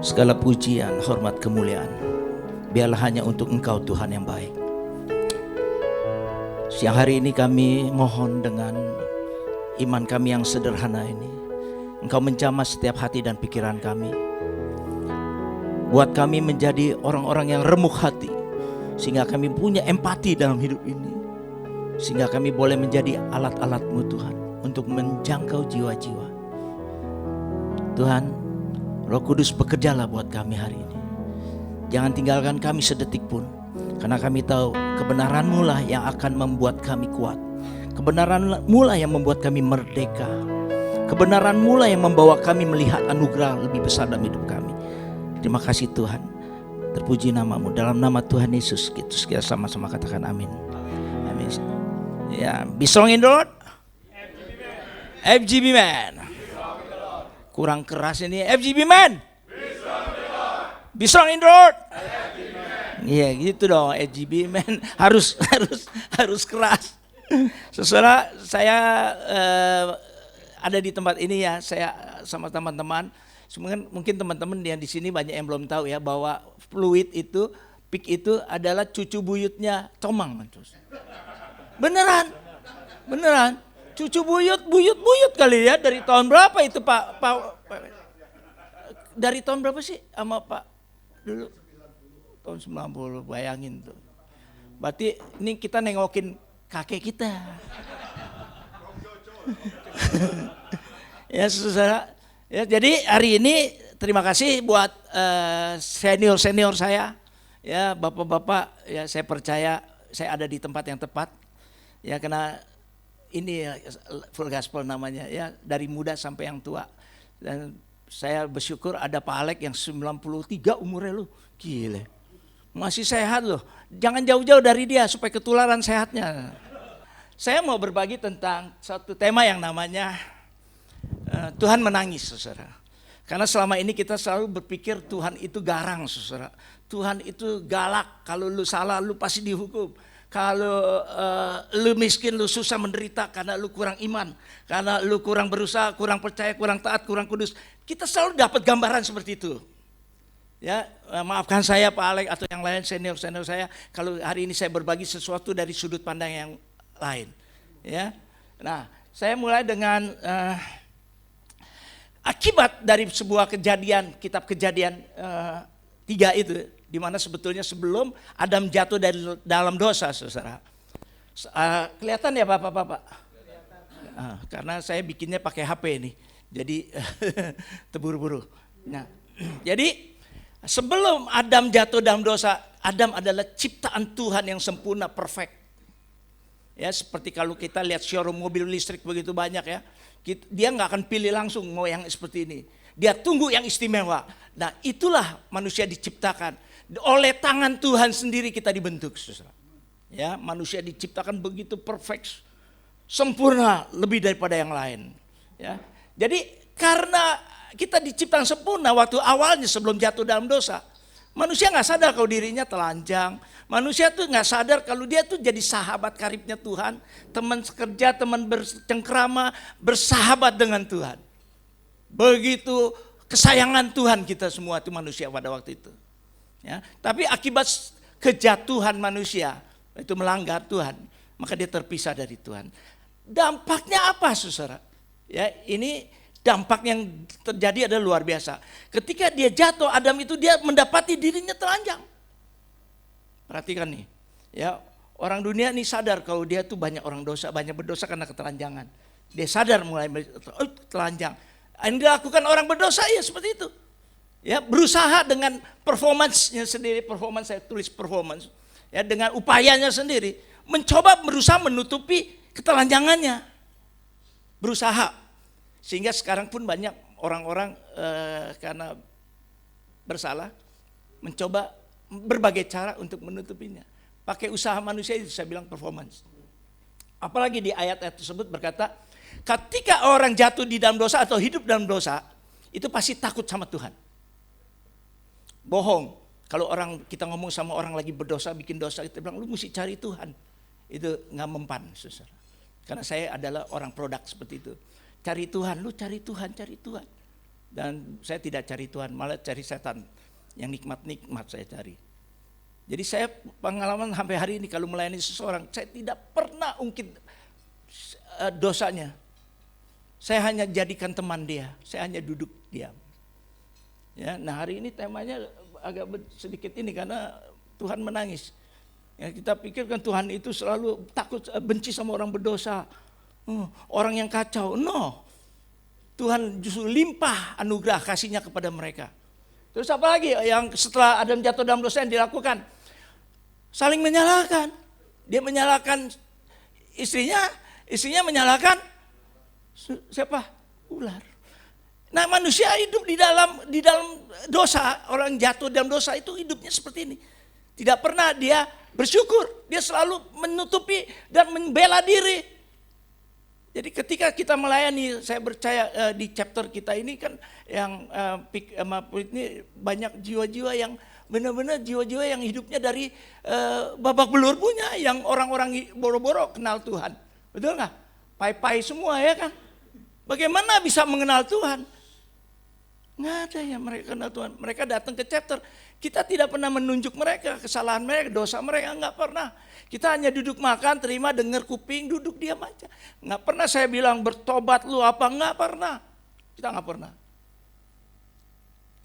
Segala pujian, hormat, kemuliaan biarlah hanya untuk Engkau Tuhan yang baik. Siang hari ini kami mohon dengan iman kami yang sederhana ini, Engkau menjamah setiap hati dan pikiran kami. Buat kami menjadi orang-orang yang remuk hati, sehingga kami punya empati dalam hidup ini, sehingga kami boleh menjadi alat-alat-Mu Tuhan untuk menjangkau jiwa-jiwa. Tuhan, Roh Kudus bekerjalah buat kami hari ini. Jangan tinggalkan kami sedetik pun, karena kami tahu kebenaran-Mu lah yang akan membuat kami kuat. Kebenaran-Mu lah yang membuat kami merdeka. Kebenaran-Mu lah yang membawa kami melihat anugerah lebih besar dalam hidup kami. Terima kasih Tuhan. Terpuji nama-Mu. Dalam nama Tuhan Yesus kita sama-sama katakan amin. Amin. Ya, be strong in the Lord. FGB man. Kurang keras ini. FGB man. Be strong in the Lord. Iya gitu dong, FGB man. Harus keras. Saudara, saya ada di tempat ini ya, saya sama teman-teman. Mungkin teman-teman yang di sini banyak yang belum tahu ya, bahwa Fluid itu, Pik itu adalah cucu buyutnya Comang. Beneran. Cucu buyut kali ya, dari tahun berapa itu Pak? Dari tahun berapa sih sama Pak dulu? Tahun 90, bayangin tuh. Berarti ini kita nengokin kakek kita. Ya saudara, ya, jadi hari ini terima kasih buat senior saya, ya bapak-bapak, ya saya percaya saya ada di tempat yang tepat, ya karena ini ya, full gospel namanya, ya dari muda sampai yang tua. Dan saya bersyukur ada Pak Alek yang 93 umurnya lu, gile, masih sehat loh. Jangan jauh-jauh dari dia supaya ketularan sehatnya. Saya mau berbagi tentang satu tema yang namanya Tuhan menangis, saudara. Karena selama ini kita selalu berpikir Tuhan itu garang, saudara. Tuhan itu galak, kalau lu salah lu pasti dihukum. Kalau lu miskin, lu susah menderita karena lu kurang iman, karena lu kurang berusaha, kurang percaya, kurang taat, kurang kudus. Kita selalu dapat gambaran seperti itu. Ya, maafkan saya Pak Alek atau yang lain senior saya kalau hari ini saya berbagi sesuatu dari sudut pandang yang lain. Ya, nah saya mulai dengan akibat dari sebuah kejadian, kitab Kejadian 3 itu, di mana sebetulnya sebelum Adam jatuh dari dalam dosa, saudara. Kelihatan ya bapak-bapak? Karena saya bikinnya pakai HP ini, jadi terburu-buru. Nah, jadi sebelum Adam jatuh dalam dosa, Adam adalah ciptaan Tuhan yang sempurna, perfect. Ya, seperti kalau kita lihat showroom mobil listrik begitu banyak ya, dia nggak akan pilih langsung mau yang seperti ini. Dia tunggu yang istimewa. Nah, itulah manusia diciptakan. Oleh tangan Tuhan sendiri kita dibentuk, saudara. Ya, manusia diciptakan begitu perfect, sempurna, lebih daripada yang lain. Ya, jadi karena kita diciptakan sempurna waktu awalnya sebelum jatuh dalam dosa, manusia nggak sadar kalau dirinya telanjang. Manusia tuh nggak sadar kalau dia tuh jadi sahabat karibnya Tuhan, teman sekerja, teman bercengkrama, bersahabat dengan Tuhan. Begitu kesayangan Tuhan kita semua itu manusia pada waktu itu. Ya, tapi akibat kejatuhan manusia itu melanggar Tuhan, maka dia terpisah dari Tuhan. Dampaknya apa, saudara? Ya, ini dampak yang terjadi adalah luar biasa. Ketika dia jatuh, Adam itu dia mendapati dirinya telanjang. Perhatikan nih, ya orang dunia ini sadar kalau dia tuh banyak orang dosa, banyak berdosa karena ketelanjangan. Dia sadar mulai telanjang. Yang dilakukan orang berdosa ya seperti itu. Ya, berusaha dengan performance-nya sendiri, performance saya tulis performance, ya dengan upayanya sendiri, berusaha menutupi ketelanjangannya, berusaha, sehingga sekarang pun banyak orang-orang karena bersalah mencoba berbagai cara untuk menutupinya, pakai usaha manusia itu saya bilang performance. Apalagi di ayat-ayat tersebut berkata, ketika orang jatuh di dalam dosa atau hidup dalam dosa, itu pasti takut sama Tuhan. Bohong. Kalau kita ngomong sama orang lagi berdosa, bikin dosa, kita bilang lu mesti cari Tuhan. Itu nggak mempan, saudara. Karena saya adalah orang produk seperti itu. Cari Tuhan, lu cari Tuhan. Dan saya tidak cari Tuhan, malah cari setan. Yang nikmat-nikmat saya cari. Jadi saya pengalaman sampai hari ini kalau melayani seseorang, saya tidak pernah ungkit dosanya. Saya hanya jadikan teman dia, saya hanya duduk diam. Ya, nah hari ini temanya agak sedikit ini karena Tuhan menangis. Ya, kita pikirkan Tuhan itu selalu takut, benci sama orang berdosa, orang yang kacau. No, Tuhan justru limpah anugerah kasihnya kepada mereka. Terus apa lagi yang setelah Adam jatuh dalam dosa yang dilakukan? Saling menyalahkan. Dia menyalahkan istrinya menyalahkan siapa? Ular. Nah, manusia hidup di dalam dosa, orang jatuh dalam dosa itu hidupnya seperti ini. Tidak pernah dia bersyukur, dia selalu menutupi dan membela diri. Jadi ketika kita melayani, saya percaya di chapter kita ini kan yang ini banyak jiwa-jiwa yang benar-benar jiwa-jiwa yang hidupnya dari babak belur punya, yang orang-orang boro-boro kenal Tuhan. Betul nggak? Pai-pai semua ya kan? Bagaimana bisa mengenal Tuhan? Nggak ada yang mereka kenal Tuhan. Mereka datang ke chapter, kita tidak pernah menunjuk mereka, kesalahan mereka, dosa mereka, nggak pernah. Kita hanya duduk makan, terima, dengar kuping, duduk diam aja. Nggak pernah saya bilang bertobat lu apa, nggak pernah. Kita nggak pernah.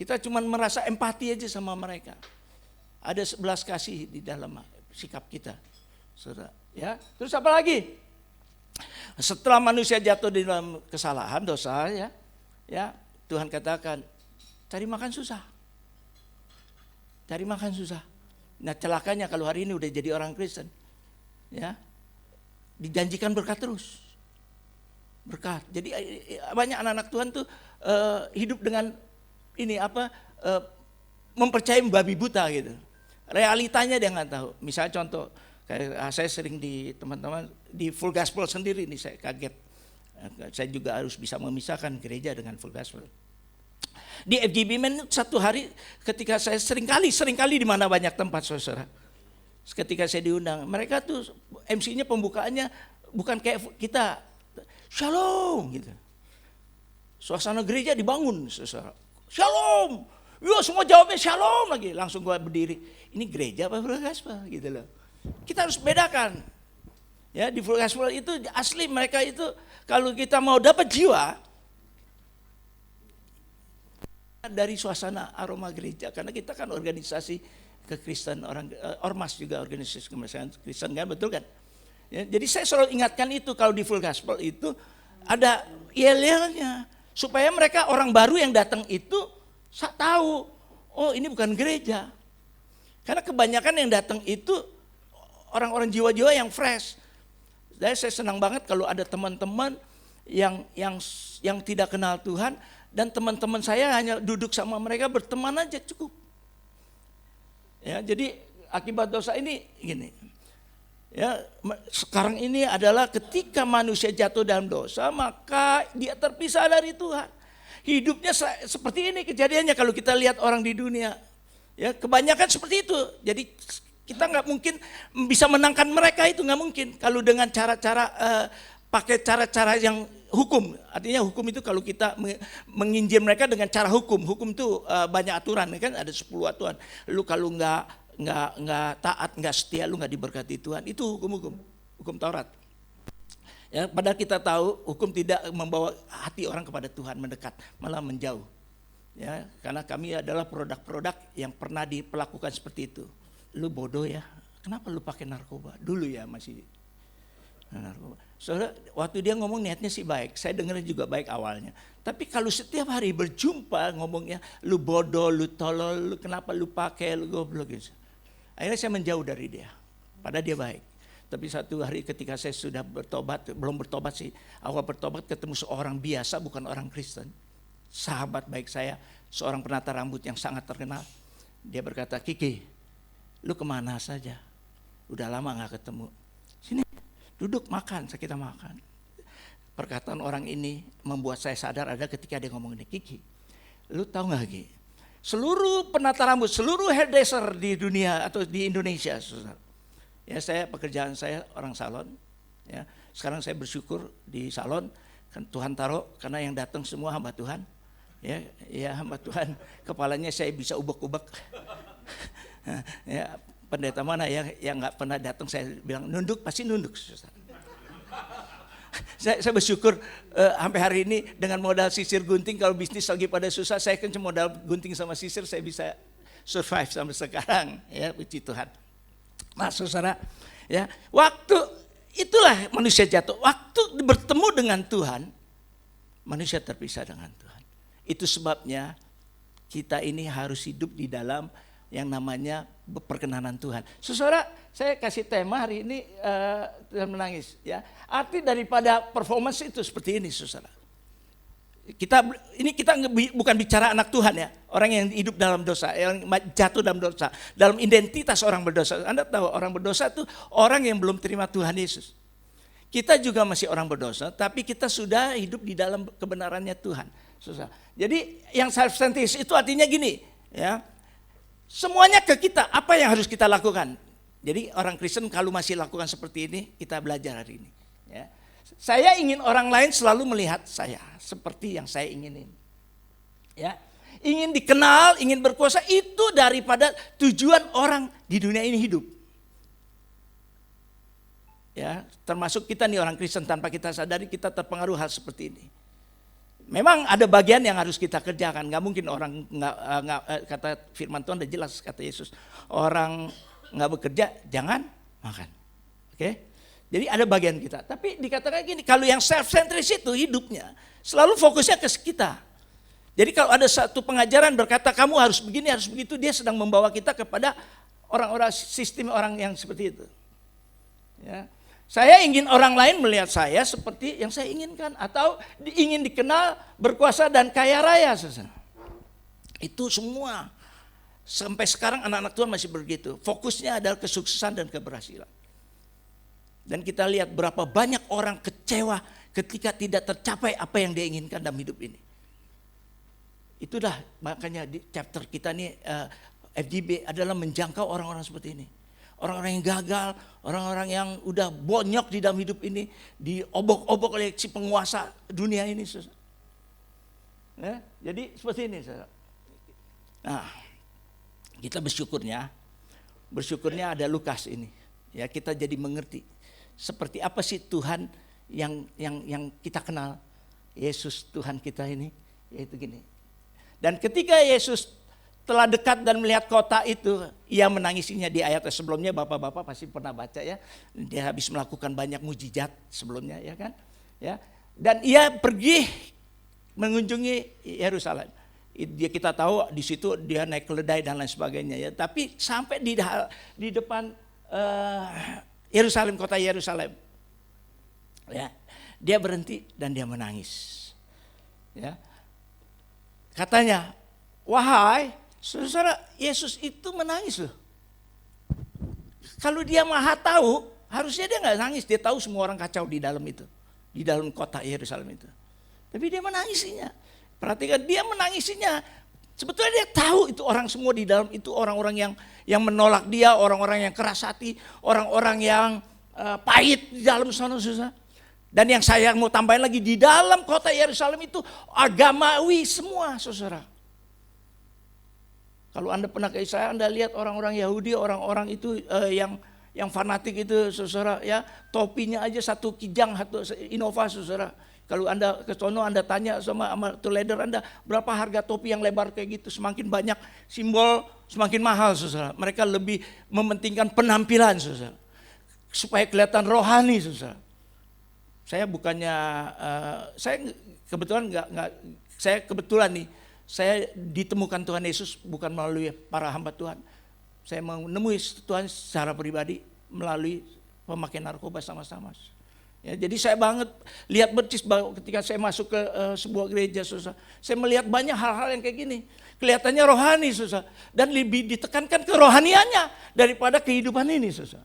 Kita cuma merasa empati aja sama mereka. Ada 11 kasih di dalam sikap kita. Saudara, ya. Terus apa lagi? Setelah manusia jatuh di dalam kesalahan, dosa, ya Tuhan katakan, cari makan susah. Cari makan susah. Nah celakanya kalau hari ini udah jadi orang Kristen, ya dijanjikan berkat terus, berkat. Jadi banyak anak-anak Tuhan tuh hidup dengan ini mempercayai babi buta gitu. Realitanya dia nggak tahu. Misalnya contoh, kayak saya sering di teman-teman di Full Gospel sendiri nih, saya kaget. Saya juga harus bisa memisahkan gereja dengan Full Gospel. Di FGB Men satu hari ketika saya seringkali di mana banyak tempat saudara. Ketika saya diundang, mereka tuh MC-nya pembukaannya bukan kayak kita, Shalom gitu. Suasana gereja dibangun saudara. Shalom. Yo semua jawabnya Shalom lagi. Langsung gua berdiri. Ini gereja apa Full Gospel gitu loh. Kita harus bedakan. Ya di Full Gospel itu asli mereka itu kalau kita mau dapat jiwa dari suasana aroma gereja, karena kita kan organisasi kekristen, ormas juga organisasi kemanusiaan Kristen kan, betul kan? Ya, jadi saya selalu ingatkan itu kalau di Full Gospel itu ada yel-yelnya supaya mereka orang baru yang datang itu tahu, oh ini bukan gereja. Karena kebanyakan yang datang itu orang-orang jiwa-jiwa yang fresh. Dan saya senang banget kalau ada teman-teman yang tidak kenal Tuhan. Dan teman-teman saya hanya duduk sama mereka berteman aja cukup. Ya, jadi akibat dosa ini gini. Ya, sekarang ini adalah ketika manusia jatuh dalam dosa, maka dia terpisah dari Tuhan. Hidupnya seperti ini kejadiannya kalau kita lihat orang di dunia. Ya, kebanyakan seperti itu. Jadi kita nggak mungkin bisa menangkan mereka, itu nggak mungkin. Kalau dengan cara-cara pakai cara-cara yang hukum, artinya hukum itu kalau kita menginjil mereka dengan cara hukum itu banyak aturan kan, ada 10 aturan. Lu kalau nggak taat, nggak setia, lu nggak diberkati Tuhan, itu hukum Taurat. Ya, padahal kita tahu hukum tidak membawa hati orang kepada Tuhan mendekat, malah menjauh. Ya, karena kami adalah produk-produk yang pernah diperlakukan seperti itu. Lu bodoh ya, kenapa lu pakai narkoba? Dulu ya masih narkoba. Saudara, waktu dia ngomong niatnya sih baik, saya dengerin juga baik awalnya. Tapi kalau setiap hari berjumpa ngomongnya, lu bodoh, lu tolol, lu kenapa lu pakai, lu goblok gitu. Akhirnya saya menjauh dari dia, padahal dia baik. Tapi satu hari ketika saya sudah bertobat, belum bertobat sih, awal bertobat ketemu seorang biasa bukan orang Kristen. Sahabat baik saya, seorang penata rambut yang sangat terkenal. Dia berkata, Kiki, lu kemana saja? Udah lama gak ketemu. Sini. Duduk makan, kita makan. Perkataan orang ini membuat saya sadar ada ketika dia ngomong ini, Kiki, lu tahu gak Kiki? Seluruh penata rambut, seluruh hairdresser di dunia atau di Indonesia, ya pekerjaan saya orang salon. Ya, sekarang saya bersyukur di salon, kan Tuhan taruh karena yang datang semua hamba Tuhan. Ya hamba Tuhan, kepalanya saya bisa ubek-ubek. Ya, pendeta mana yang nggak pernah datang saya bilang nunduk, pasti nunduk. Saya bersyukur sampai hari ini dengan modal sisir gunting, kalau bisnis lagi pada susah, saya kan cuma modal gunting sama sisir, saya bisa survive sampai sekarang. Ya, puji Tuhan. Nah, saudara, ya, waktu itulah manusia jatuh. Waktu bertemu dengan Tuhan, manusia terpisah dengan Tuhan. Itu sebabnya kita ini harus hidup di dalam yang namanya perkenanan Tuhan. Saudara, saya kasih tema hari ini Tuhan menangis. Ya, arti daripada performance itu seperti ini, saudara. Kita bukan bicara anak Tuhan ya, orang yang hidup dalam dosa, yang jatuh dalam dosa, dalam identitas orang berdosa. Anda tahu orang berdosa itu orang yang belum terima Tuhan Yesus. Kita juga masih orang berdosa, tapi kita sudah hidup di dalam kebenarannya Tuhan. Saudara. Jadi yang self-centered itu artinya gini, ya. Semuanya ke kita, apa yang harus kita lakukan? Jadi orang Kristen kalau masih lakukan seperti ini, kita belajar hari ini. Ya. Saya ingin orang lain selalu melihat saya seperti yang saya inginin. Ya. Ingin dikenal, ingin berkuasa, itu daripada tujuan orang di dunia ini hidup. Ya, termasuk kita nih orang Kristen, tanpa kita sadari kita terpengaruh hal seperti ini. Memang ada bagian yang harus kita kerjakan. Gak mungkin orang nggak kata firman Tuhan udah jelas, kata Yesus. Orang nggak bekerja jangan makan. Oke? Jadi ada bagian kita. Tapi dikatakan gini, kalau yang self-centered itu hidupnya selalu fokusnya ke kita. Jadi kalau ada satu pengajaran berkata kamu harus begini, harus begitu, dia sedang membawa kita kepada orang-orang sistem orang yang seperti itu. Ya. Saya ingin orang lain melihat saya seperti yang saya inginkan, atau ingin dikenal berkuasa dan kaya raya. Itu semua. Sampai sekarang anak-anak Tuhan masih begitu. Fokusnya adalah kesuksesan dan keberhasilan. Dan kita lihat berapa banyak orang kecewa ketika tidak tercapai apa yang dia inginkan dalam hidup ini. Itulah makanya di chapter kita nih FGB adalah menjangkau orang-orang seperti ini. Orang-orang yang gagal, orang-orang yang udah bonyok di dalam hidup ini, diobok-obok oleh si penguasa dunia ini. Ya, jadi seperti ini. Nah, kita bersyukurnya ada Lukas ini. Ya, kita jadi mengerti seperti apa sih Tuhan yang kita kenal. Yesus Tuhan kita ini, yaitu gini. Dan ketika Yesus telah dekat dan melihat kota itu, ia menangisinya. Di ayat sebelumnya bapak-bapak pasti pernah baca ya. Dia habis melakukan banyak mujizat sebelumnya, ya kan? Ya. Dan ia pergi mengunjungi Yerusalem. Kita tahu di situ dia naik keledai dan lain sebagainya ya. Tapi sampai di depan Yerusalem, kota Yerusalem. Ya. Dia berhenti dan dia menangis. Ya. Katanya, wahai saudara, Yesus itu menangis loh. Kalau dia maha tahu, harusnya dia nggak nangis. Dia tahu semua orang kacau di dalam itu, di dalam kota Yerusalem itu. Tapi dia menangisinya. Perhatikan, dia menangisinya. Sebetulnya dia tahu itu orang semua di dalam itu orang-orang yang menolak dia, orang-orang yang keras hati, orang-orang yang pahit di dalam sana, susah. Dan yang saya mau tambahin lagi, di dalam kota Yerusalem itu agamawi semua, saudara. Kalau Anda pernah ke Israel, Anda lihat orang-orang Yahudi, orang-orang itu yang fanatik itu, saudara, ya, topinya aja satu kijang, satu Innova, saudara. Kalau Anda ke sono, Anda tanya sama leader Anda, berapa harga topi yang lebar kayak gitu? Semakin banyak simbol, semakin mahal, saudara. Mereka lebih mementingkan penampilan, saudara, supaya kelihatan rohani, saudara. Saya bukannya, saya kebetulan nih. Saya ditemukan Tuhan Yesus bukan melalui para hamba Tuhan. Saya menemui Tuhan secara pribadi melalui pemakai narkoba sama-sama. Ya, jadi saya banget lihat percis ketika saya masuk ke sebuah gereja, susah. Saya melihat banyak hal-hal yang kayak gini. Kelihatannya rohani, susah. Dan lebih ditekankan kerohaniannya daripada kehidupan ini, susah.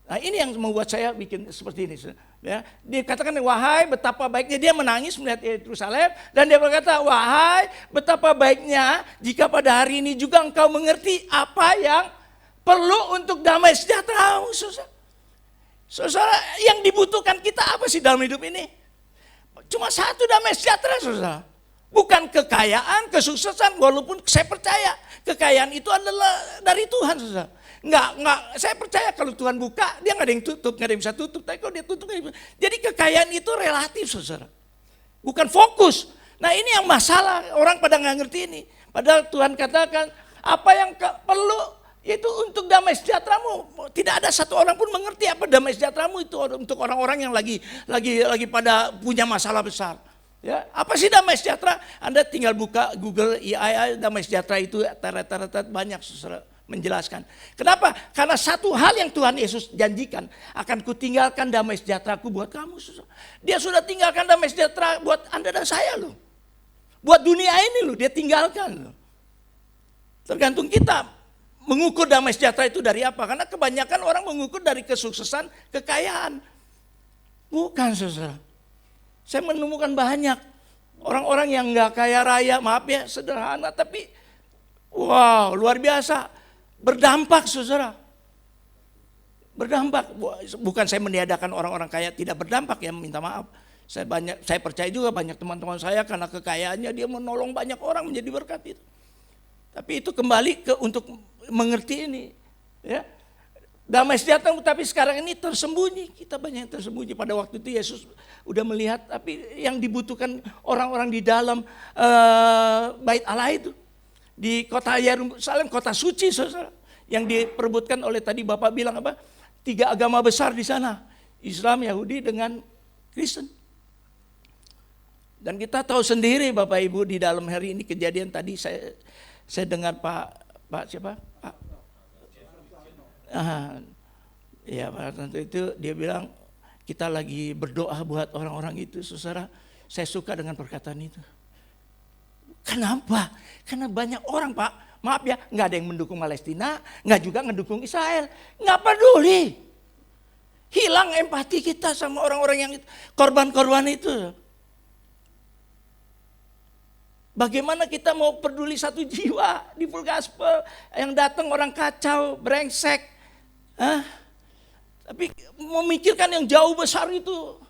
Nah, ini yang membuat saya bikin seperti ini. Ya, dia katakan, wahai betapa baiknya, dia menangis melihat Yerusalem, dan dia berkata, wahai betapa baiknya jika pada hari ini juga engkau mengerti apa yang perlu untuk damai sejahtera. Saudara, yang dibutuhkan kita apa sih dalam hidup ini? Cuma satu, damai sejahtera, saudara. Bukan kekayaan, kesuksesan, walaupun saya percaya kekayaan itu adalah dari Tuhan, saudara. Enggak, saya percaya kalau Tuhan buka, dia nggak ada yang tutup, nggak ada yang bisa tutup. Tapi kalau dia tutup, jadi kekayaan itu relatif, saudara. Bukan fokus. Nah ini yang masalah, orang pada nggak ngerti ini. Padahal Tuhan katakan, apa yang perlu itu untuk damai sejahteramu. Tidak ada satu orang pun mengerti apa damai sejahteramu itu untuk orang-orang yang lagi pada punya masalah besar. Ya, apa sih damai sejahtera? Anda tinggal buka Google AI, damai sejahtera itu teret-teret banyak saudara menjelaskan. Kenapa? Karena satu hal yang Tuhan Yesus janjikan, akan kutinggalkan damai sejahteraku buat kamu. Saudara. Dia sudah tinggalkan damai sejahtera buat Anda dan saya loh. Buat dunia ini loh, dia tinggalkan loh. Tergantung kita mengukur damai sejahtera itu dari apa? Karena kebanyakan orang mengukur dari kesuksesan, kekayaan. Bukan saudara. Saya menemukan banyak orang-orang yang nggak kaya raya, maaf ya sederhana, tapi wow luar biasa, berdampak saudara. Berdampak, bukan saya meniadakan orang-orang kaya tidak berdampak ya, minta maaf. Saya percaya juga banyak teman-teman saya karena kekayaannya dia menolong banyak orang menjadi berkat itu. Tapi itu kembali untuk mengerti ini, ya. Damai sejahtera, tapi sekarang ini tersembunyi. Kita banyak yang tersembunyi. Pada waktu itu Yesus udah melihat, tapi yang dibutuhkan orang-orang di dalam bait Allah itu. Di kota Yerusalem, kota suci saudara. Yang diperebutkan oleh tadi Bapak bilang apa? 3 agama besar di sana. Islam, Yahudi dengan Kristen. Dan kita tahu sendiri Bapak Ibu di dalam hari ini kejadian tadi saya dengar Pak siapa? Ya pada waktu itu dia bilang kita lagi berdoa buat orang-orang itu, saudara. Saya suka dengan perkataan itu. Kenapa? Karena banyak orang Pak, maaf ya, nggak ada yang mendukung Palestina, nggak juga mendukung Israel, nggak peduli. Hilang empati kita sama orang-orang yang korban-korban itu. Bagaimana kita mau peduli satu jiwa di full gospel yang datang orang kacau, brengsek. Tapi memikirkan yang jauh besar itu,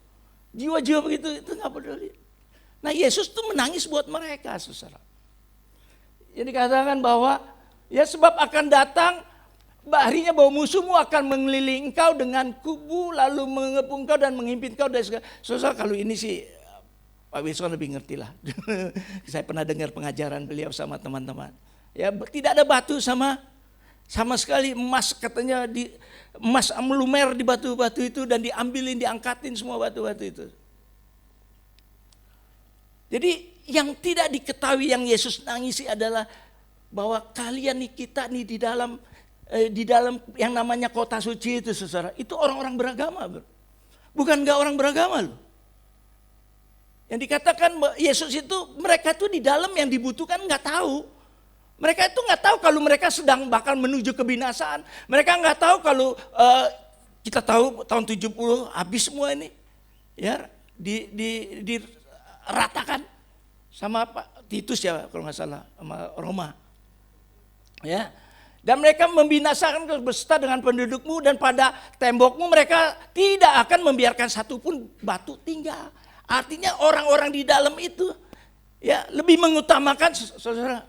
jiwa-jiwa begitu, itu nggak peduli. Nah Yesus tuh menangis buat mereka, saudara. Jadi katakan bahwa ya sebab akan datang harinya bahwa musuhmu akan mengelilingi engkau dengan kubu, lalu mengepung engkau dan menghimpit engkau dari segala. Saudara kalau ini sih Pak Wilson lebih ngerti lah. Saya pernah dengar pengajaran beliau sama teman-teman. Ya tidak ada batu sama sekali, emas katanya emas melumer di batu-batu itu dan diambilin, diangkatin semua batu-batu itu. Jadi yang tidak diketahui yang Yesus nangisi adalah bahwa kalian nih, kita nih di dalam yang namanya kota suci itu saudara, itu orang-orang beragama bro. Bukan enggak orang beragama loh. Yang dikatakan Yesus itu mereka tuh di dalam yang dibutuhkan enggak tahu. Mereka itu nggak tahu kalau mereka sedang bakal menuju kebinasaan. Mereka nggak tahu kalau kita tahu tahun 70 habis semua ini, ya diratakan sama Pak Titus ya kalau nggak salah, sama Roma, ya. Dan mereka membinasakan beserta dengan pendudukmu dan pada tembokmu mereka tidak akan membiarkan satupun batu tinggal. Artinya orang-orang di dalam itu ya lebih mengutamakan saudara.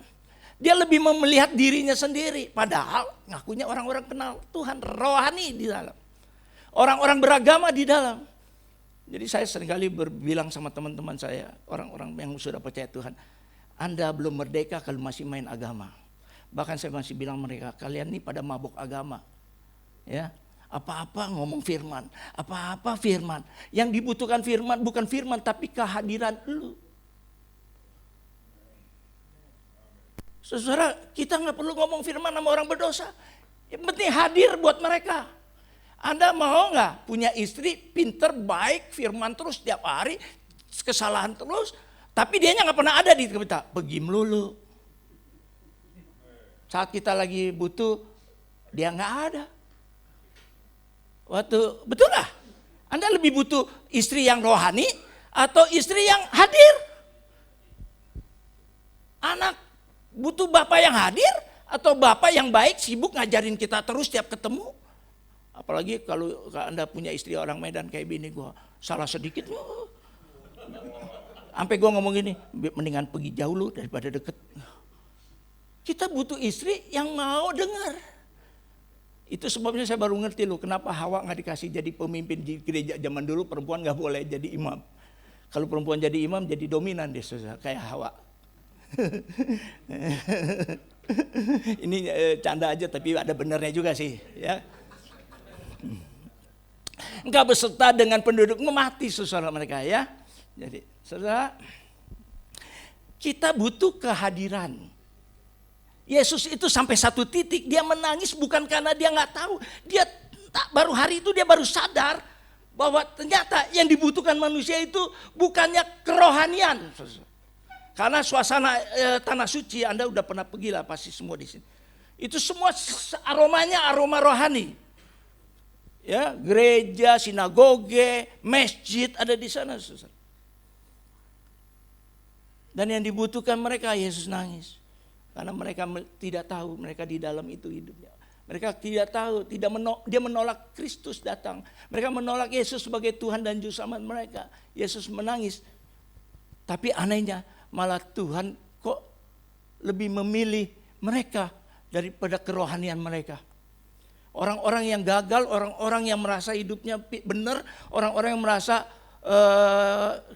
Dia lebih melihat dirinya sendiri. Padahal ngakunya orang-orang kenal Tuhan, rohani di dalam. Orang-orang beragama di dalam. Jadi saya seringkali berbilang sama teman-teman saya, orang-orang yang sudah percaya Tuhan, Anda belum merdeka kalau masih main agama. Bahkan saya masih bilang mereka, kalian ini pada mabuk agama. Ya, apa-apa ngomong firman, apa-apa firman. Yang dibutuhkan firman bukan firman tapi kehadiran lu. Saudara, kita nggak perlu ngomong firman sama orang berdosa. Yang penting hadir buat mereka. Anda mau nggak punya istri pinter, baik, firman terus setiap hari, kesalahan terus, tapi dia nggak pernah ada di kita. Pergi melulu. Saat kita lagi butuh, dia nggak ada. Betul nggak? Anda lebih butuh istri yang rohani atau istri yang hadir? Anak butuh bapak yang hadir atau bapak yang baik sibuk ngajarin kita terus tiap ketemu. Apalagi kalau Anda punya istri orang Medan kayak bini gua, salah sedikit Sampai gue ngomong gini, mendingan pergi jauh lu daripada deket. Kita butuh istri yang mau dengar. Itu sebabnya saya baru ngerti loh kenapa Hawa gak dikasih jadi pemimpin di gereja zaman dulu, perempuan gak boleh jadi imam. Kalau perempuan jadi imam jadi dominan deh, saudara, kayak Hawa. Ini canda aja tapi ada benernya juga sih, ya. Engkau beserta dengan penduduk mati, saudara mereka, ya. Jadi, saudara, kita butuh kehadiran. Yesus itu sampai satu titik dia menangis bukan karena dia nggak tahu, dia baru hari itu dia baru sadar bahwa ternyata yang dibutuhkan manusia itu bukannya kerohanian. Karena suasana tanah suci Anda udah pernah pergi lah pasti semua di sini. Itu semua aromanya aroma rohani. Ya, gereja, sinagoge, masjid ada di sana, saudara. Dan yang dibutuhkan mereka, Yesus nangis. Karena mereka tidak tahu mereka di dalam itu hidupnya. Mereka tidak tahu, dia menolak Kristus datang. Mereka menolak Yesus sebagai Tuhan dan Juru Selamat mereka. Yesus menangis. Tapi anehnya malah Tuhan kok lebih memilih mereka daripada kerohanian mereka. Orang-orang yang gagal, orang-orang yang merasa hidupnya benar, orang-orang yang merasa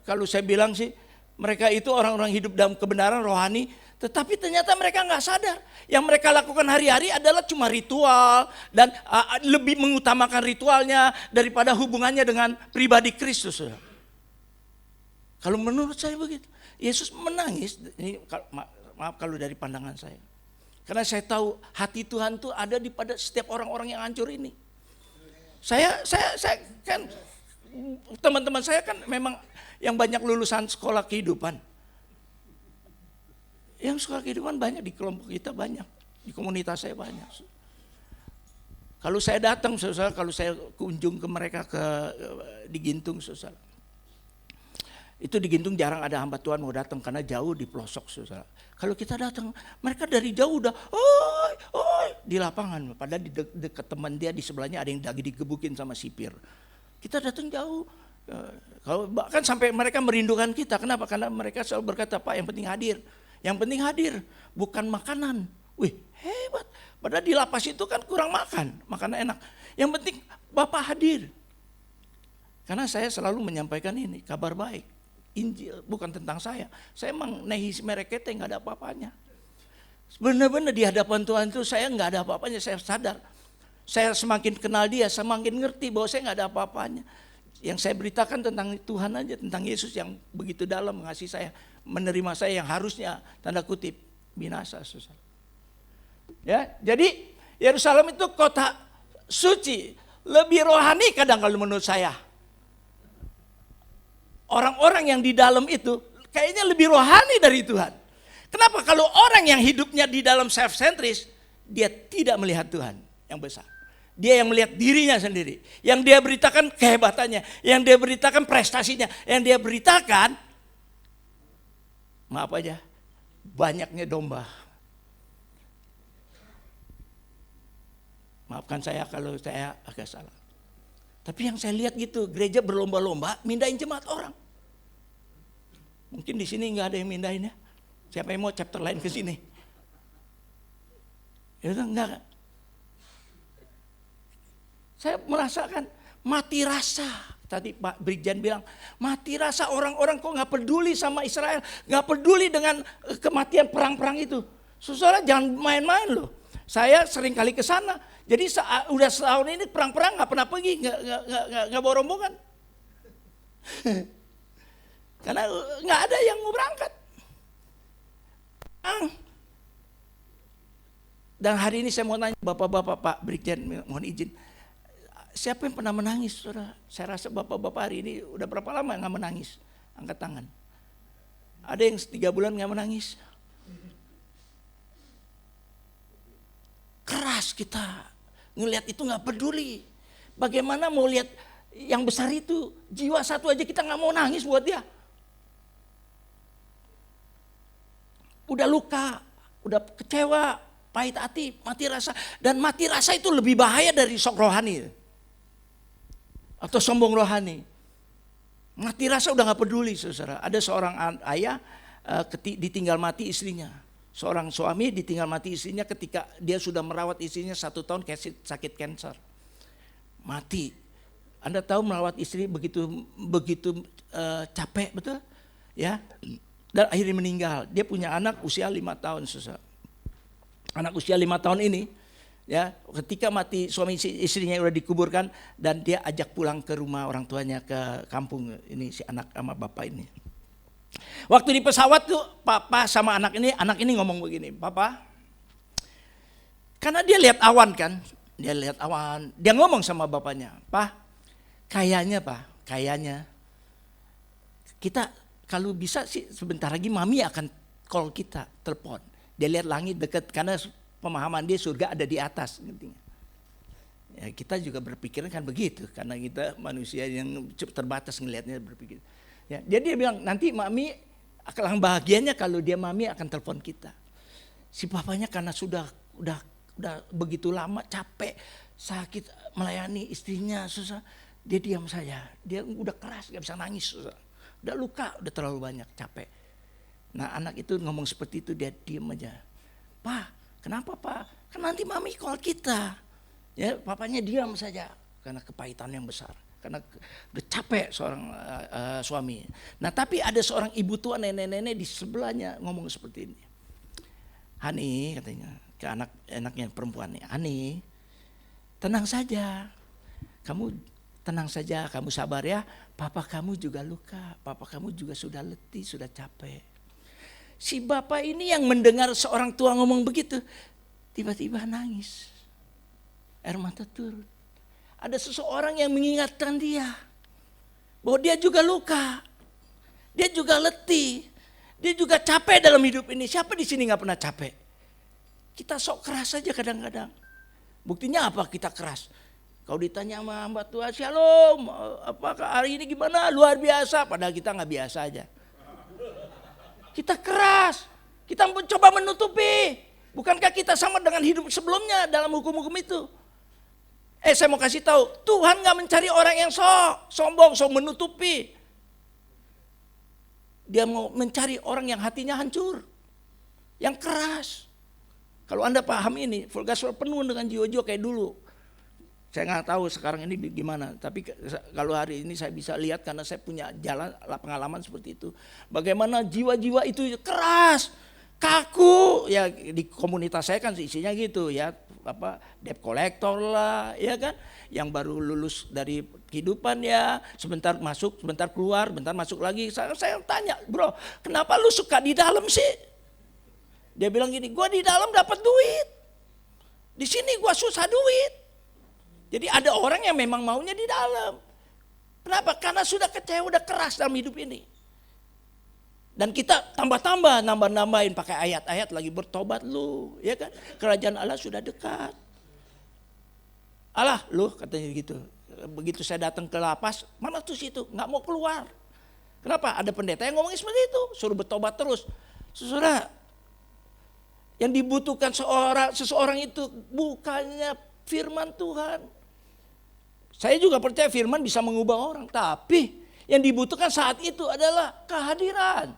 kalau saya bilang sih mereka itu orang-orang hidup dalam kebenaran rohani, tetapi ternyata mereka nggak sadar. Yang mereka lakukan hari-hari adalah cuma ritual dan lebih mengutamakan ritualnya daripada hubungannya dengan pribadi Kristus. Kalau menurut saya begitu. Yesus menangis, ini maaf kalau dari pandangan saya. Karena saya tahu hati Tuhan tuh ada di pada setiap orang-orang yang hancur ini. Saya kan teman-teman saya kan memang yang banyak lulusan sekolah kehidupan. Yang sekolah kehidupan banyak di kelompok kita, banyak di komunitas saya banyak. Kalau saya datang, saudara, kalau saya kunjung ke mereka di Gintung, saudara. Itu di Gintung jarang ada hamba Tuhan mau datang karena jauh di pelosok, saudara. Kalau kita datang, mereka dari jauh udah, oi, di lapangan. Padahal di dekat teman dia di sebelahnya ada yang lagi digebukin sama sipir. Kita datang jauh. Kalau bahkan sampai mereka merindukan kita. Kenapa? Karena mereka selalu berkata, Pak, yang penting hadir. Yang penting hadir, bukan makanan. Wih, hebat. Padahal di lapas itu kan kurang makanan enak. Yang penting Bapak hadir. Karena saya selalu menyampaikan ini, kabar baik. Injil bukan tentang saya. Saya emang nehis merekete nggak ada apa-apanya. Benar-benar di hadapan Tuhan itu saya nggak ada apa-apanya. Saya sadar. Saya semakin kenal dia, semakin ngerti bahwa saya nggak ada apa-apanya. Yang saya beritakan tentang Tuhan aja, tentang Yesus yang begitu dalam mengasihi saya, menerima saya yang harusnya tanda kutip binasa, susah. Ya, jadi Yerusalem itu kota suci, lebih rohani kadang kalau menurut saya. Orang-orang yang di dalam itu kayaknya lebih rohani dari Tuhan. Kenapa? Kalau orang yang hidupnya di dalam self-centris, dia tidak melihat Tuhan yang besar. Dia yang melihat dirinya sendiri. Yang dia beritakan kehebatannya, yang dia beritakan prestasinya, yang dia beritakan, maaf aja, banyaknya domba. Maafkan saya kalau saya agak salah. Tapi yang saya lihat gitu, gereja berlomba-lomba mindahin jemaat orang. Mungkin di sini nggak ada yang mindahin ya. Siapa yang mau chapter lain ke sini? Ya enggak. Saya merasakan mati rasa. Tadi Pak Brigjen bilang, mati rasa orang-orang kok nggak peduli sama Israel, nggak peduli dengan kematian perang-perang itu. Saudara jangan main-main loh. Saya sering kali ke sana. Jadi udah setahun ini perang-perang nggak pernah pergi, nggak bawa rombongan. Karena nggak ada yang mau berangkat. Dan hari ini saya mau nanya bapak-bapak, Pak Brigjen, mohon izin. Siapa yang pernah menangis, saudara? Saya rasa bapak-bapak hari ini udah berapa lama nggak menangis? Angkat tangan. Ada yang 3 bulan nggak menangis? Keras kita ngelihat itu nggak peduli. Bagaimana mau lihat yang besar itu, jiwa satu aja kita nggak mau nangis buat dia. Udah luka, udah kecewa, pahit hati, mati rasa. Dan mati rasa itu lebih bahaya dari sok rohani. Atau sombong rohani. Mati rasa udah gak peduli, saudara. Ada seorang ayah ditinggal mati istrinya. Seorang suami ditinggal mati istrinya ketika dia sudah merawat istrinya 1 tahun sakit kanker. Mati. Anda tahu merawat istri begitu capek, betul? Ya. Dan akhirnya meninggal. Dia punya anak usia 5 tahun, saudara. Anak usia 5 tahun ini, ya, ketika mati suami istrinya udah dikuburkan dan dia ajak pulang ke rumah orang tuanya ke kampung ini si anak sama bapak ini. Waktu di pesawat tuh papa sama anak ini ngomong begini, "Papa," karena dia lihat awan kan, dia ngomong sama bapaknya, "Pak, kayaknya kita kalau bisa sih sebentar lagi mami akan call kita, telepon." Dia lihat langit dekat karena pemahaman dia surga ada di atas. Ya, kita juga berpikiran kan begitu karena kita manusia yang terbatas ngelihatnya berpikir. Ya, jadi dia bilang nanti mami akan bahagianya kalau mami akan telepon kita. Si papanya karena sudah begitu lama capek sakit melayani istrinya susah, dia diam saja. Dia udah keras gak bisa nangis, susah. Udah luka, udah terlalu banyak capek. Nah anak itu ngomong seperti itu dia diam aja. "Pak, kenapa Pak? Kan nanti mami call kita." Ya papanya diam saja karena kepahitan yang besar. Karena udah capek seorang suami. Nah tapi ada seorang ibu tua nenek-nenek di sebelahnya ngomong seperti ini. "Hani," katanya ke anaknya perempuan nih. "Hani, tenang saja. Kamu tenang saja, kamu sabar ya. Papa kamu juga luka, papa kamu juga sudah letih, sudah capek." Si bapak ini yang mendengar seorang tua ngomong begitu, tiba-tiba nangis. Air mata turun. Ada seseorang yang mengingatkan dia bahwa dia juga luka, dia juga letih, dia juga capek dalam hidup ini. Siapa di sini nggak pernah capek? Kita sok keras saja kadang-kadang. Buktinya apa kita keras? Kau ditanya sama Mbak Tua, "Shalom, apakah hari ini gimana?" Luar biasa, padahal kita nggak biasa aja. Kita keras, kita mencoba menutupi. Bukankah kita sama dengan hidup sebelumnya dalam hukum-hukum itu? Saya mau kasih tahu, Tuhan gak mencari orang yang sombong, menutupi. Dia mau mencari orang yang hatinya hancur, yang keras. Kalau Anda paham ini, full gospel penuh dengan jiwa-jiwa kayak dulu. Saya nggak tahu sekarang ini gimana, tapi kalau hari ini saya bisa lihat karena saya punya pengalaman seperti itu. Bagaimana jiwa-jiwa itu keras, kaku, ya di komunitas saya kan isinya gitu ya, debt collector lah, ya kan, yang baru lulus dari kehidupan ya, sebentar masuk, sebentar keluar, sebentar masuk lagi. Saya tanya, "Bro, kenapa lu suka di dalam sih?" Dia bilang gini, "Gua di dalam dapat duit, di sini gua susah duit." Jadi ada orang yang memang maunya di dalam. Kenapa? Karena sudah kecewa, udah keras dalam hidup ini. Dan kita nambah-nambahin pakai ayat-ayat lagi, "Bertobat lu," ya kan? "Kerajaan Allah sudah dekat." "Allah lu," katanya gitu. Begitu saya datang ke lapas, "Mana tuh situ?" Nggak mau keluar. Kenapa? Ada pendeta yang ngomongin seperti itu, suruh bertobat terus. Saudara, yang dibutuhkan seseorang itu bukannya firman Tuhan. Saya juga percaya firman bisa mengubah orang, tapi yang dibutuhkan saat itu adalah kehadiran.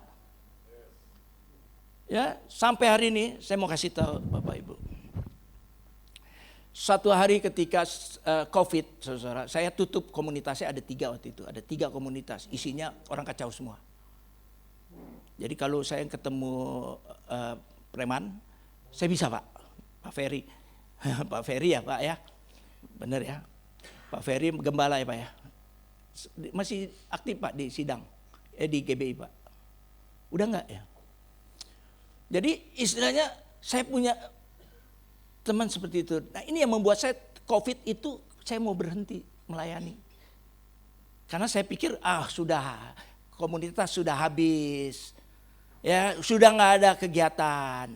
Ya, sampai hari ini saya mau kasih tahu Bapak Ibu. Suatu hari ketika COVID, saudara, saya tutup komunitasnya ada 3 waktu itu, ada 3 komunitas, isinya orang kacau semua. Jadi kalau saya ketemu preman, saya bisa Pak Ferry, Pak Ferry ya Pak ya, benar ya. Pak Ferry gembala ya Pak ya. Masih aktif Pak di sidang, di GBI Pak. Udah enggak ya? Jadi istilahnya saya punya teman seperti itu. Nah ini yang membuat saya COVID itu saya mau berhenti melayani. Karena saya pikir sudah komunitas sudah habis. Ya, sudah enggak ada kegiatan.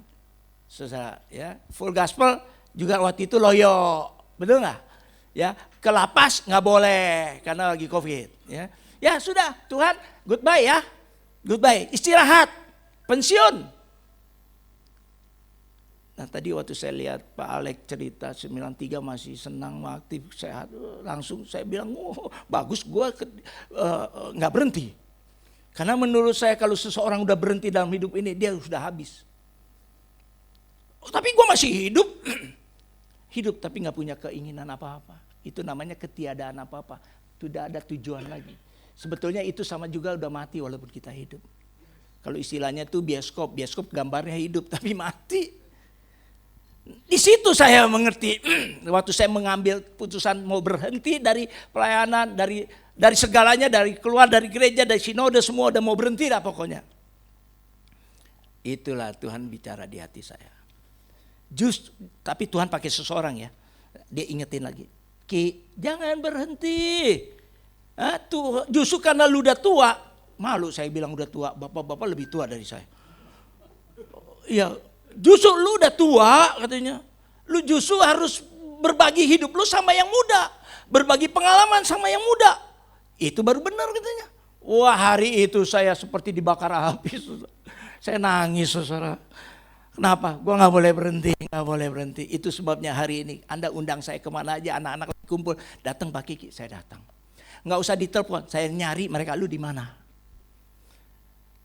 Saudara, ya. Full gospel juga waktu itu loyo. Betul enggak? Ya, ke lapas nggak boleh karena lagi COVID. Ya sudah, Tuhan, goodbye ya, goodbye, istirahat, pensiun. Nah tadi waktu saya lihat Pak Alex cerita 93 masih senang, aktif, sehat. Langsung saya bilang, oh bagus, gue gak berhenti. Karena menurut saya kalau seseorang udah berhenti dalam hidup ini, dia sudah habis. Oh, tapi gue masih hidup. Hidup tapi gak punya keinginan apa-apa. Itu namanya ketiadaan apa-apa. Tidak ada tujuan lagi. Sebetulnya itu sama juga udah mati walaupun kita hidup. Kalau istilahnya tuh bioskop gambarnya hidup tapi mati. Di situ saya mengerti, waktu saya mengambil putusan mau berhenti dari pelayanan, dari segalanya, dari keluar dari gereja, dari sinode, semua udah mau berhenti dah pokoknya. Itulah Tuhan bicara di hati saya. Tapi Tuhan pakai seseorang ya, dia ingetin lagi, Ki jangan berhenti. Justru karena lu udah tua, malu saya bilang udah tua, bapak-bapak lebih tua dari saya. Iya, justru lu udah tua katanya, lu justru harus berbagi hidup lu sama yang muda, berbagi pengalaman sama yang muda. Itu baru benar katanya. Wah hari itu saya seperti dibakar api. Saya nangis saudara. Kenapa? Gua gak boleh berhenti. Itu sebabnya hari ini Anda undang saya kemana aja, anak-anak kumpul, datang Pak Kiki, saya datang. Gak usah ditelepon, saya nyari mereka, lu di mana?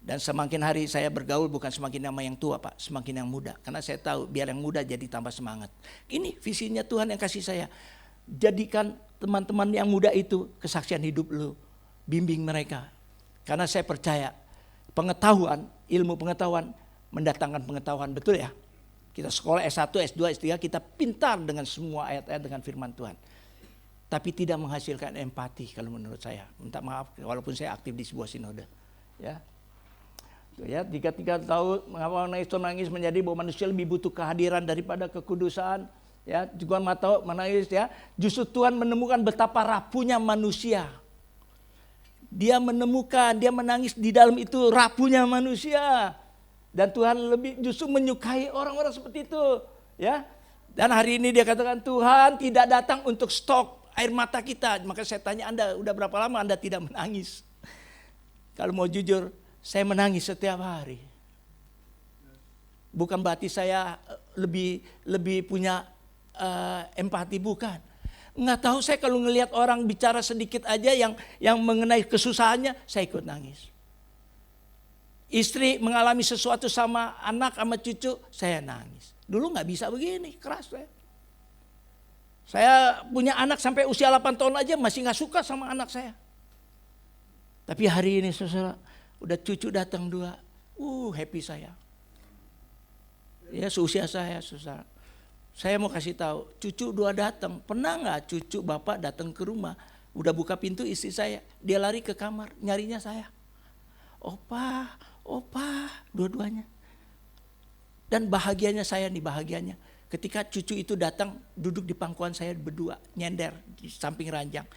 Dan semakin hari saya bergaul bukan semakin sama yang tua Pak, semakin yang muda. Karena saya tahu biar yang muda jadi tambah semangat. Ini visinya Tuhan yang kasih saya. Jadikan teman-teman yang muda itu kesaksian hidup lu. Bimbing mereka. Karena saya percaya pengetahuan, ilmu pengetahuan mendatangkan pengetahuan, betul ya? Kita sekolah S1, S2, S3 kita pintar dengan semua ayat-ayat dengan firman Tuhan. Tapi tidak menghasilkan empati kalau menurut saya. Minta maaf walaupun saya aktif di sebuah sinode. Ya. Ya, 3 tahun mengapa menangis menjadi bahwa manusia lebih butuh kehadiran daripada kekudusan. Ya, juga menangis ya. Justru Tuhan menemukan betapa rapuhnya manusia. Dia menemukan, dia menangis di dalam itu rapuhnya manusia. Dan Tuhan lebih justru menyukai orang-orang seperti itu, ya. Dan hari ini dia katakan Tuhan tidak datang untuk stok air mata kita. Maka saya tanya Anda, udah berapa lama Anda tidak menangis? Kalau mau jujur, saya menangis setiap hari. Bukan berarti saya lebih punya empati, bukan. Nggak tahu saya kalau ngelihat orang bicara sedikit aja yang mengenai kesusahannya, saya ikut nangis. Istri mengalami sesuatu sama anak, sama cucu, saya nangis. Dulu nggak bisa begini, keras saya. Saya punya anak sampai usia 8 tahun aja masih nggak suka sama anak saya. Tapi hari ini saudara, udah cucu datang 2, happy saya. Ya seusia saya saudara. Saya mau kasih tahu, cucu 2 datang. Pernah nggak cucu bapak datang ke rumah, udah buka pintu istri saya, dia lari ke kamar, nyarinya saya. Opa, dua-duanya. Dan bahagianya saya nih, bahagianya. Ketika cucu itu datang, duduk di pangkuan saya berdua, nyender di samping ranjang.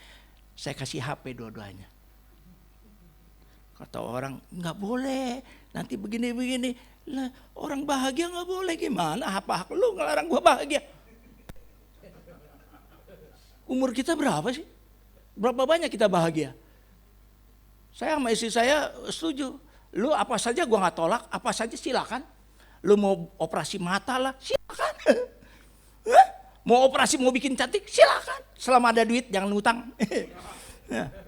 Saya kasih HP dua-duanya. Kata orang, nggak boleh, nanti begini-begini. Lah, orang bahagia nggak boleh, gimana? Apa hak lu ngelarang gua bahagia? Umur kita berapa sih? Berapa banyak kita bahagia? Saya sama istri saya setuju. Lu apa saja gua nggak tolak, apa saja silakan. Lu mau operasi mata lah, silakan. Mau operasi, mau bikin cantik, silakan. Selama ada duit, jangan utang.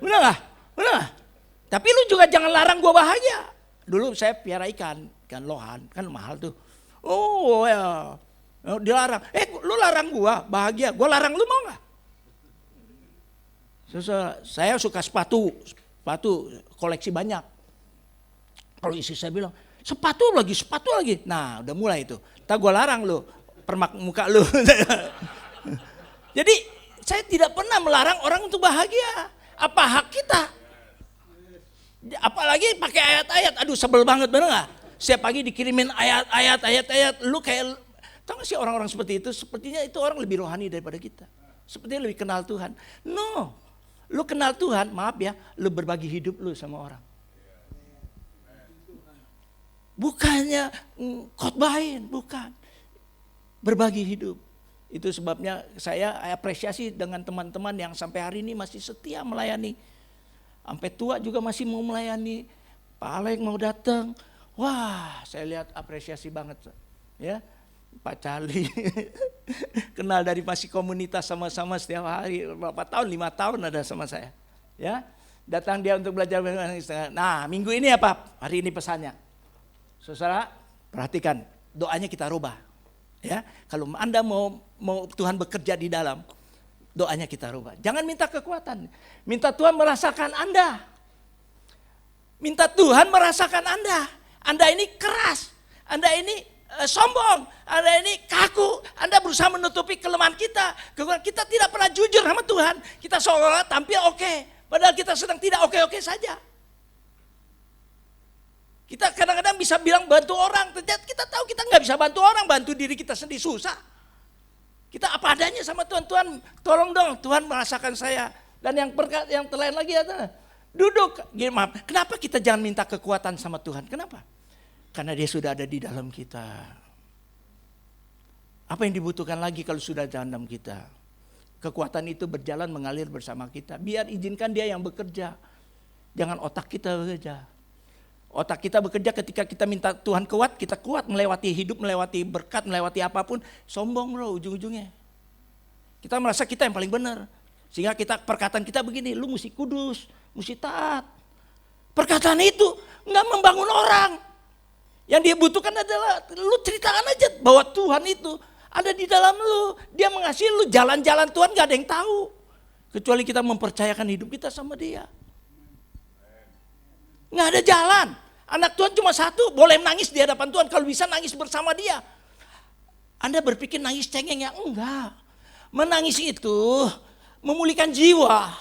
Benar nggak? Tapi lu juga jangan larang gua bahagia. Dulu saya piara ikan lohan, kan mahal tuh. Oh ya, dilarang. Lu larang gua bahagia, gua larang lu mau nggak? Saya suka sepatu koleksi banyak. Kalau istri saya bilang, sepatu lagi. Nah udah mulai itu. Ntar gue larang lu, permak muka lu. Jadi saya tidak pernah melarang orang untuk bahagia. Apa hak kita? Apalagi pakai ayat-ayat. Aduh sebel banget, bener gak? Setiap pagi dikirimin ayat. Lu kayak, tau gak sih orang-orang seperti itu? Sepertinya itu orang lebih rohani daripada kita. Sepertinya lebih kenal Tuhan. No, lu kenal Tuhan, maaf ya, lu berbagi hidup lu sama orang. Bukannya khotbahin, bukan. Berbagi hidup. Itu sebabnya saya apresiasi dengan teman-teman yang sampai hari ini masih setia melayani. Sampai tua juga masih mau melayani. Pak Alex mau datang. Wah, saya lihat apresiasi banget. Ya. Pak Cali. Kenal dari masih komunitas sama-sama setiap hari. Berapa tahun? 5 tahun ada sama saya. Ya, datang dia untuk belajar. Nah, minggu ini apa? Hari ini pesannya. Saudara, perhatikan, doanya kita rubah. Ya, kalau Anda mau Tuhan bekerja di dalam, doanya kita rubah. Jangan minta kekuatan. Minta Tuhan merasakan Anda. Minta Tuhan merasakan Anda. Anda ini keras. Anda ini sombong. Anda ini kaku. Anda berusaha menutupi kelemahan kita. Kita tidak pernah jujur sama Tuhan. Kita seolah-olah tampil oke. Padahal kita sedang tidak oke-oke saja. Kita kadang-kadang bisa bilang bantu orang. Ternyata kita tahu kita nggak bisa bantu orang. Bantu diri kita sendiri susah. Kita apa adanya sama Tuhan. Tuhan tolong dong. Tuhan merasakan saya. Dan yang terlain lagi adalah duduk. Maaf, kenapa kita jangan minta kekuatan sama Tuhan? Kenapa? Karena dia sudah ada di dalam kita. Apa yang dibutuhkan lagi kalau sudah di dalam kita? Kekuatan itu berjalan mengalir bersama kita. Biar izinkan dia yang bekerja. Jangan otak kita bekerja. Otak kita bekerja ketika kita minta Tuhan kuat, kita kuat melewati hidup, melewati berkat, melewati apapun. Sombong bro ujung-ujungnya. Kita merasa kita yang paling benar. Sehingga perkataan kita begini, lu mesti kudus, mesti taat. Perkataan itu enggak membangun orang. Yang dia butuhkan adalah lu ceritakan aja bahwa Tuhan itu ada di dalam lu. Dia mengasihi lu, jalan-jalan Tuhan gak ada yang tahu. Kecuali kita mempercayakan hidup kita sama dia. Gak ada jalan. Anak Tuhan cuma satu, boleh nangis di hadapan Tuhan. Kalau bisa nangis bersama dia. Anda berpikir nangis cengeng ya? Enggak. Menangis itu memulihkan jiwa.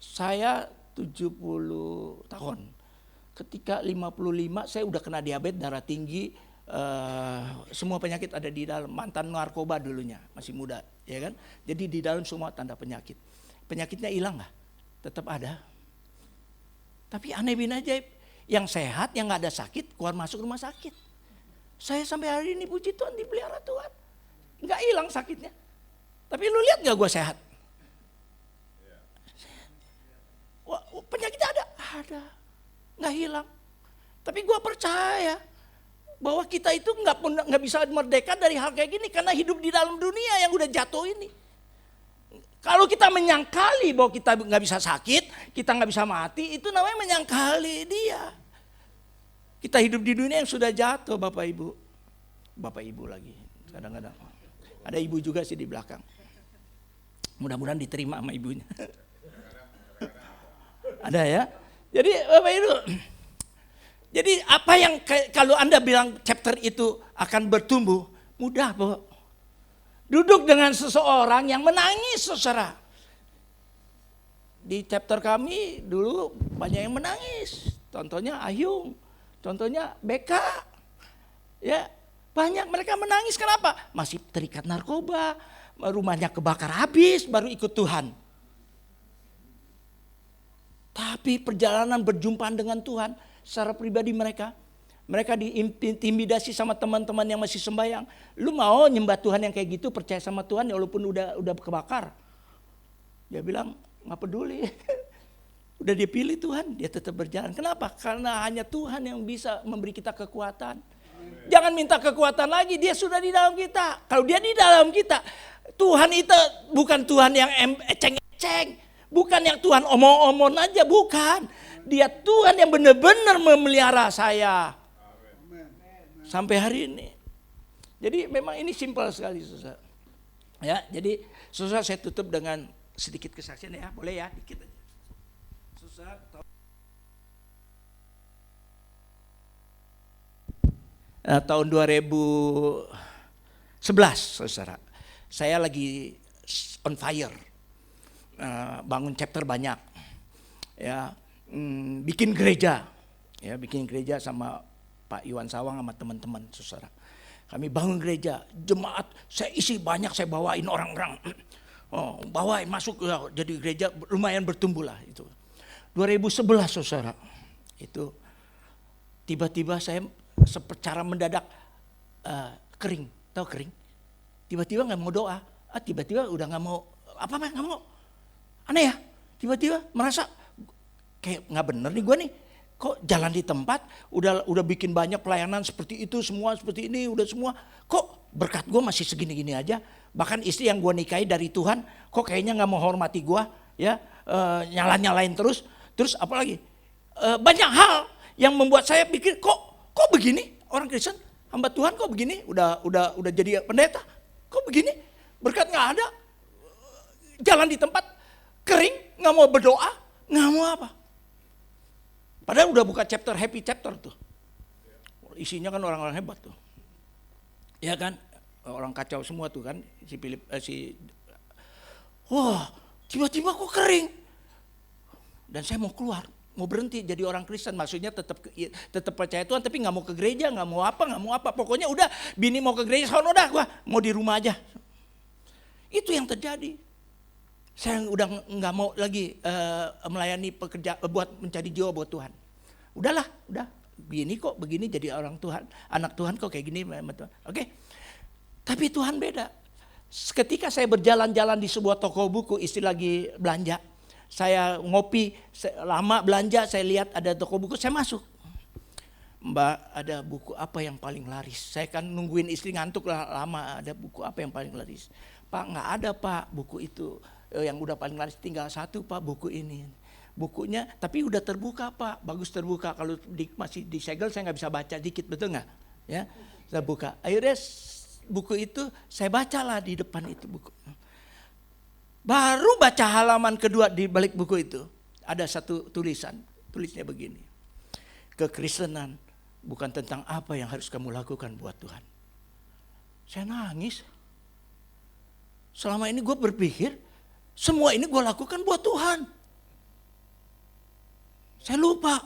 Saya 70 tahun. Ketika 55 saya udah kena diabetes, darah tinggi, semua penyakit ada di dalam. Mantan narkoba dulunya, masih muda, ya kan? Jadi di dalam semua tanda penyakit. Penyakitnya hilang nggak? Tetap ada. Tapi aneh bin ajaib, yang sehat, yang nggak ada sakit, keluar masuk rumah sakit. Saya sampai hari ini puji Tuhan dipelihara Tuhan, nggak hilang sakitnya. Tapi lu lihat nggak gue sehat? Wah, penyakitnya ada, nggak hilang. Tapi gue percaya bahwa kita itu nggak bisa merdeka dari hal kayak gini karena hidup di dalam dunia yang udah jatuh ini. Kalau kita menyangkali bahwa kita nggak bisa sakit, kita nggak bisa mati, itu namanya menyangkali dia. Kita hidup di dunia yang sudah jatuh, Bapak Ibu lagi kadang-kadang. Ada ibu juga sih di belakang. Mudah-mudahan diterima sama ibunya. Ada ya. Jadi Bapak Ibu, jadi apa yang kalau Anda bilang chapter itu akan bertumbuh, mudah Bapak. Duduk dengan seseorang yang menangis, saudara. Di chapter kami dulu banyak yang menangis. Contohnya Ayung, contohnya Beka. Ya, banyak mereka menangis kenapa? Masih terikat narkoba, rumahnya kebakar habis, baru ikut Tuhan. Tapi perjalanan berjumpaan dengan Tuhan secara pribadi mereka diintimidasi sama teman-teman yang masih sembahyang. Lu mau nyembah Tuhan yang kayak gitu, percaya sama Tuhan ya walaupun udah kebakar. Dia bilang nggak peduli. Udah dia pilih Tuhan, dia tetap berjalan. Kenapa? Karena hanya Tuhan yang bisa memberi kita kekuatan. Jangan minta kekuatan lagi, dia sudah di dalam kita. Kalau dia di dalam kita, Tuhan itu bukan Tuhan yang eceng-eceng. Bukan yang Tuhan omong-omong aja, bukan. Dia Tuhan yang benar-benar memelihara saya. Sampai hari ini. Jadi memang ini simpel sekali saudara. Ya, jadi saudara saya tutup dengan sedikit kesaksian ya, boleh ya, dikit aja. Saudara tahun 2011 saudara, saya lagi on fire, bangun chapter banyak, ya, bikin gereja sama Pak Iwan Sawang sama teman-teman saudara. Kami bangun gereja, jemaat saya isi banyak, saya bawain orang-orang, bawain masuk ya, jadi gereja lumayan bertumbuh lah itu. 2011 saudara, itu tiba-tiba saya secara mendadak kering, tahu kering? Tiba-tiba nggak mau doa, tiba-tiba udah nggak mau apa-apa, nggak mau. Aneh ya, tiba-tiba merasa kayak nggak bener nih gue nih. kok jalan di tempat, udah bikin banyak pelayanan seperti itu, semua seperti ini, udah semua. Kok berkat gue masih segini-gini aja. Bahkan istri yang gue nikahi dari Tuhan, kok kayaknya gak menghormati gue, ya nyala-nyalain terus. Terus apalagi, banyak hal yang membuat saya pikir kok begini orang Kristen, hamba Tuhan kok begini, udah jadi pendeta, kok begini, berkat gak ada, jalan di tempat, kering, gak mau berdoa, gak mau apa. Padahal udah buka chapter, happy chapter tuh. Isinya kan orang-orang hebat tuh. Ya kan, orang kacau semua tuh kan, wah tiba-tiba kok kering. Dan saya mau keluar, mau berhenti jadi orang Kristen, maksudnya tetap percaya Tuhan tapi nggak mau ke gereja, nggak mau apa, pokoknya udah bini mau ke gereja, sono dah gua mau di rumah aja. Itu yang terjadi. Saya udah nggak mau lagi melayani pekerja, buat mencari jiwa buat Tuhan. Udah begini jadi orang Tuhan, anak Tuhan kok kayak gini, oke. Tapi Tuhan beda. Ketika saya berjalan-jalan di sebuah toko buku, istri lagi belanja, saya ngopi, lama belanja, saya lihat ada toko buku, saya masuk. Mbak, ada buku apa yang paling laris? Saya kan nungguin istri ngantuk lah lama, ada buku apa yang paling laris? Pak, nggak ada Pak buku itu, yang udah paling laris tinggal satu Pak, buku ini. Bukunya tapi udah terbuka Pak, bagus terbuka, kalau masih disegel saya nggak bisa baca dikit, betul nggak? Ya, saya buka, akhirnya buku itu saya bacalah di depan itu buku. Baru baca halaman kedua di balik buku itu ada satu tulisnya begini. Kekristenan bukan tentang apa yang harus kamu lakukan buat Tuhan. Saya nangis. Selama ini gue berpikir semua ini gue lakukan buat Tuhan. Saya lupa.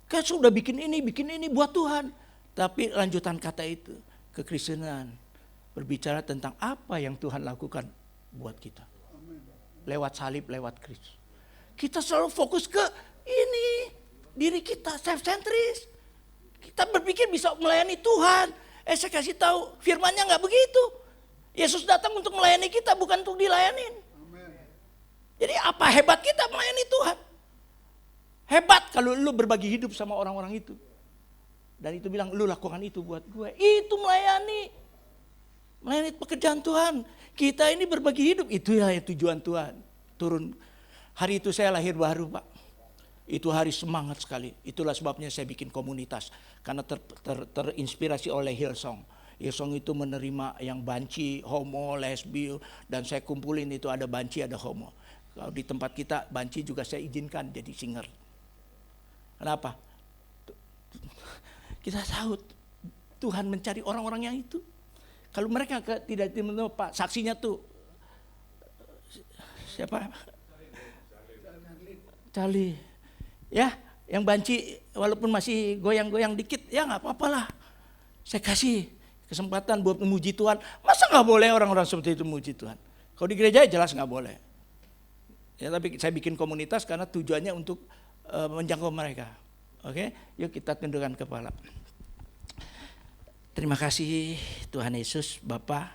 Kan sudah bikin ini buat Tuhan. Tapi lanjutan kata itu, kekristenan berbicara tentang apa yang Tuhan lakukan buat kita. Lewat salib, lewat Kristus. Kita selalu fokus ke ini, diri kita self-centris. Kita berpikir bisa melayani Tuhan. Saya kasih tahu, firman-Nya nggak begitu. Yesus datang untuk melayani kita, bukan untuk dilayanin. Jadi apa hebat kita melayani Tuhan? Hebat kalau lu berbagi hidup sama orang-orang itu. Dan itu bilang, lu lakukan itu buat gue. Itu melayani pekerjaan Tuhan. Kita ini berbagi hidup, itu ya tujuan Tuhan. Turun. Hari itu saya lahir baru Pak. Itu hari semangat sekali. Itulah sebabnya saya bikin komunitas. Karena terinspirasi oleh Hillsong. Hillsong itu menerima yang banci, homo, lesbi. Dan saya kumpulin itu ada banci, ada homo. Kalau di tempat kita banci juga saya izinkan jadi singer. Kenapa? Kita tahu Tuhan mencari orang-orang yang itu. Kalau mereka tidak menemukan Pak, saksinya tuh siapa? Charlie. Ya, yang banci walaupun masih goyang-goyang dikit, ya nggak apa-apa lah. Saya kasih kesempatan buat memuji Tuhan. Masa nggak boleh orang-orang seperti itu memuji Tuhan? Kalau di gereja jelas nggak boleh. Ya, tapi saya bikin komunitas karena tujuannya untuk menjangkau mereka. Oke, yuk kita tundukkan kepala. Terima kasih Tuhan Yesus, Bapa.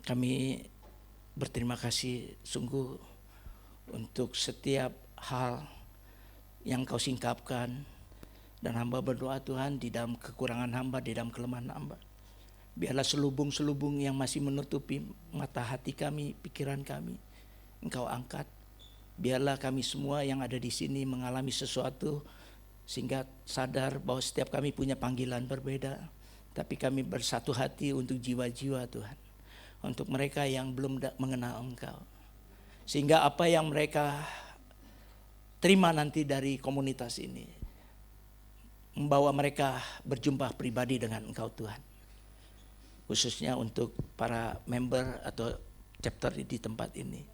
Kami berterima kasih sungguh untuk setiap hal yang Kau singkapkan. Dan hamba berdoa Tuhan di dalam kekurangan hamba, di dalam kelemahan hamba. Biarlah selubung-selubung yang masih menutupi mata hati kami, pikiran kami, Engkau angkat. Biarlah kami semua yang ada di sini mengalami sesuatu sehingga sadar bahwa setiap kami punya panggilan berbeda. Tapi kami bersatu hati untuk jiwa-jiwa Tuhan. Untuk mereka yang belum mengenal Engkau. Sehingga apa yang mereka terima nanti dari komunitas ini membawa mereka berjumpa pribadi dengan Engkau Tuhan. Khususnya untuk para member atau chapter di tempat ini.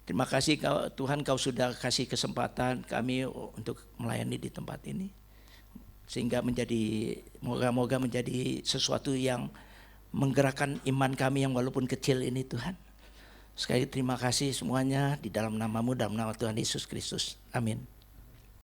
Terima kasih Tuhan, Kau sudah kasih kesempatan kami untuk melayani di tempat ini. Sehingga moga-moga menjadi sesuatu yang menggerakkan iman kami yang walaupun kecil ini Tuhan. Sekali terima kasih semuanya di dalam nama-Mu, dalam nama Tuhan Yesus Kristus. Amin.